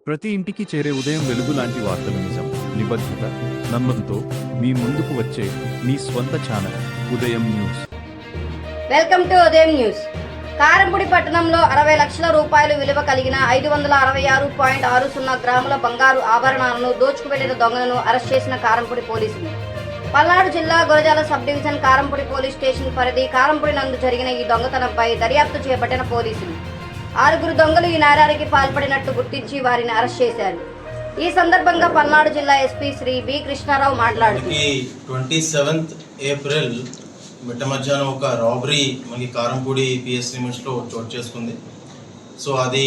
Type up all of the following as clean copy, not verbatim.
ప్రతి ఇంటికి చేరే ఉదయం వెలుగు లాంటి వార్తలు నిజం, నిబద్ధత, నమ్మకంతో మీ ముందుకు వచ్చే మీ స్వంత ఛానల్ ఉదయం న్యూస్. వెల్కమ్ టు ఉదయం న్యూస్. కారంపూడి పట్టణంలో 60 లక్షల రూపాయలు విలువ కలిగిన 566.60 గ్రాముల బంగారు ఆభరణాలను దోచుకువెళ్లిన దొంగలను అరెస్ట్ చేసిన కారంపూడి పోలీసులు. పల్నాడు జిల్లా Gurajala sub division Karampudi police station పరిధి కారంపూడి నందు జరిగిన ఈ దొంగతనంపై దర్యాప్తు చేపట్టిన పోలీసులు 6 దొంగలు ఈ నేరానికి పాల్పడినట్టు గుర్తించి వారిని అరెస్ట్ చేశారు. ఈ సందర్భంగా పల్నాడు జిల్లా ఎస్పీ శ్రీ బి కృష్ణారావు మాట్లాడుతూ 27th ఏప్రిల్ మిట్ట మధ్యాహ్నం ఒక రాబరీ మనకి కారంపూడి పిఎస్ లిమిట్స్లో చోటు చేసుకుంది. సో అది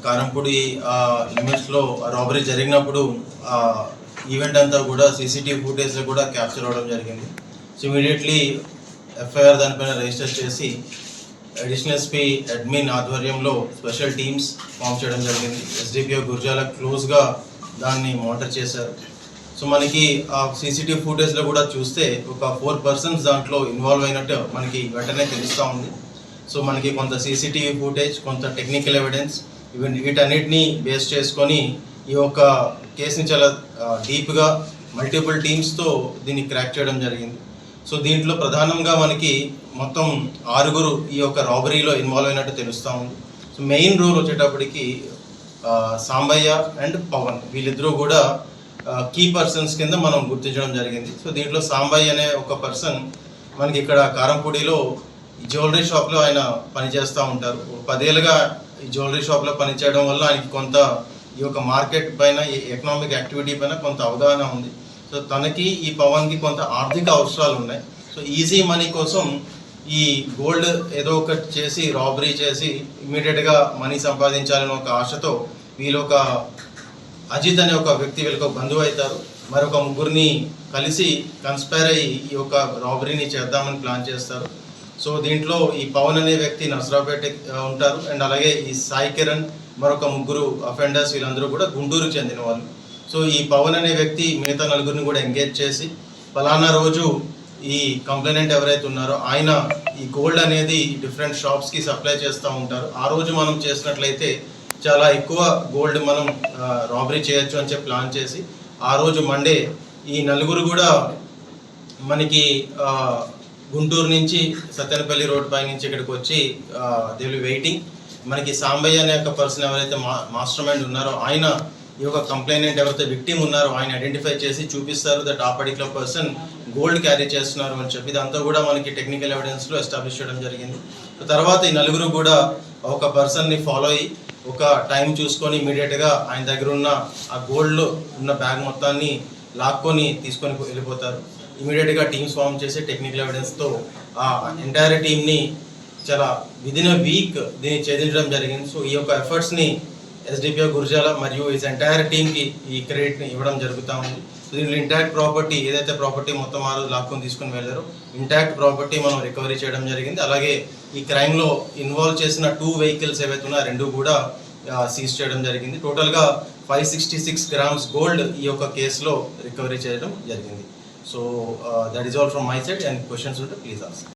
కారంపూడి లిమిట్స్లో రాబరీ జరిగినప్పుడు ఈవెంట్ అంతా కూడా సీసీటీవీ ఫుటేజ్లో కూడా క్యాప్చర్ అవ్వడం జరిగింది. సో ఇమీడియట్లీ ఎఫ్ఐఆర్ దానిపైన రిజిస్టర్ చేసి అడిషనల్ ఎస్పీ అడ్మిన్ ఆధ్వర్యంలో స్పెషల్ టీమ్స్ ఫామ్ చేయడం జరిగింది. ఎస్డిపిఓ గురజాల క్లోజ్గా దాన్ని మానిటర్ చేశారు. సో మనకి ఆ సీసీటీవీ ఫుటేజ్లో కూడా చూస్తే ఒక 4 persons దాంట్లో ఇన్వాల్వ్ అయినట్టు మనకి వెంటనే తెలుస్తూ ఉంది. సో మనకి కొంత సీసీటీవీ ఫుటేజ్, కొంత టెక్నికల్ ఎవిడెన్స్, వీటన్నిటినీ బేస్ చేసుకొని ఈ యొక్క కేసుని చాలా డీప్గా మల్టిపుల్ టీమ్స్తో దీన్ని క్రాక్ చేయడం జరిగింది. సో దీంట్లో ప్రధానంగా మనకి మొత్తం 6 ఈ యొక్క రాబరీలో ఇన్వాల్వ్ అయినట్టు తెలుస్తూ ఉంది. సో మెయిన్ రోల్ వచ్చేటప్పటికి సాంబయ్య అండ్ పవన్, వీళ్ళిద్దరూ కూడా కీ పర్సన్స్ కింద మనం గుర్తించడం జరిగింది. సో దీంట్లో సాంబయ్య అనే ఒక పర్సన్ మనకి ఇక్కడ కారంపూడిలో జ్యువెలరీ షాప్లో ఆయన పనిచేస్తూ ఉంటారు. 10 ఏళ్ళుగా ఈ జ్యువెలరీ షాప్లో పనిచేయడం వల్ల ఆయనకి కొంత ఈ యొక్క మార్కెట్ పైన, ఈ ఎకనామిక్ యాక్టివిటీ పైన కొంత అవగాహన ఉంది. సో తనకి ఈ పవన్కి కొంత ఆర్థిక అవసరాలు ఉన్నాయి. సో ఈజీ మనీ కోసం ఈ గోల్డ్ ఏదో ఒకటి చేసి రాబరీ చేసి ఇమీడియట్గా మనీ సంపాదించాలని ఒక ఆశతో వీళ్ళు ఒక అజిత్ అనే ఒక వ్యక్తి వీళ్ళకి ఒక బంధువు అవుతారు. మరొక 3 కలిసి కన్స్పైర్ అయ్యి ఈ యొక్క రాబరీని చేద్దామని ప్లాన్ చేస్తారు. సో దీంట్లో ఈ పవన్ అనే వ్యక్తి నర్సరావుపేట ఉంటారు. అండ్ అలాగే ఈ సాయి కిరణ్, మరొక 3 అఫెండర్స్, వీళ్ళందరూ కూడా గుంటూరుకు చెందిన వాళ్ళు. సో ఈ పవన్ అనే వ్యక్తి మిగతా 4 కూడా ఎంగేజ్ చేసి ఫలానా రోజు ఈ కంప్లైనెంట్ ఎవరైతే ఉన్నారో ఆయన ఈ గోల్డ్ అనేది డిఫరెంట్ షాప్స్కి సప్లై చేస్తూ ఉంటారు. ఆ రోజు మనం చేసినట్లయితే చాలా ఎక్కువ గోల్డ్ మనం రాబరీ చేయొచ్చు అని చెప్పి ప్లాన్ చేసి ఆ రోజు మండే ఈ 4 కూడా మనకి గుంటూరు నుంచి సత్తెనపల్లి రోడ్ పై నుంచి ఇక్కడికి వచ్చి దే విల్ వెయిటింగ్. మనకి సాంబయ్య అనే ఒక పర్సన్ ఎవరైతే మాస్టర్ మైండ్ ఉన్నారో ఆయన ఈ యొక్క కంప్లైనెంట్ ఎవరైతే విక్టిమ్ ఉన్నారో ఆయన ఐడెంటిఫై చేసి చూపిస్తారు దట్ ఆ పర్టికులర్ పర్సన్ గోల్డ్ క్యారీ చేస్తున్నారు అని చెప్పి దాంతో కూడా మనకి టెక్నికల్ ఎవిడెన్స్లో ఎస్టాబ్లిష్ చేయడం జరిగింది. తర్వాత ఈ 4 కూడా ఒక పర్సన్ని ఫాలో అయ్యి ఒక టైం చూసుకొని ఇమీడియట్గా ఆయన దగ్గర ఉన్న ఆ గోల్డ్లో ఉన్న బ్యాగ్ మొత్తాన్ని లాక్కొని తీసుకొని వెళ్ళిపోతారు. ఇమీడియట్గా టీమ్స్ ఫామ్ చేసి టెక్నికల్ ఎవిడెన్స్తో ఆ ఎంటైర్ టీమ్ని చాలా విదిన్ అ వీక్ దీన్ని ఛేదించడం జరిగింది. సో ఈ యొక్క ఎఫర్ట్స్ని ఎస్డిపిఓ గురజాల మరియు ఈ ఎంటైర్ టీమ్కి ఈ క్రెడిట్ని ఇవ్వడం జరుగుతూ ఉంది. దీంట్లో ఇంటాక్ట్ ప్రాపర్టీ, ఏదైతే ప్రాపర్టీ మొత్తం ఆ రోజు లాక్కొని తీసుకుని వెళ్ళారో ఇంటాక్ట్ ప్రాపర్టీ మనం రికవరీ చేయడం జరిగింది. అలాగే ఈ క్రైమ్లో ఇన్వాల్వ్ చేసిన 2 vehicles ఏవైతే ఉన్నాయో 2 కూడా సీజ్ చేయడం జరిగింది. టోటల్గా 566 grams గోల్డ్ ఈ యొక్క కేసులో రికవరీ చేయడం జరిగింది. So that is all from my side. And questions ఉంటే ప్లీజ్ ఆస్క్.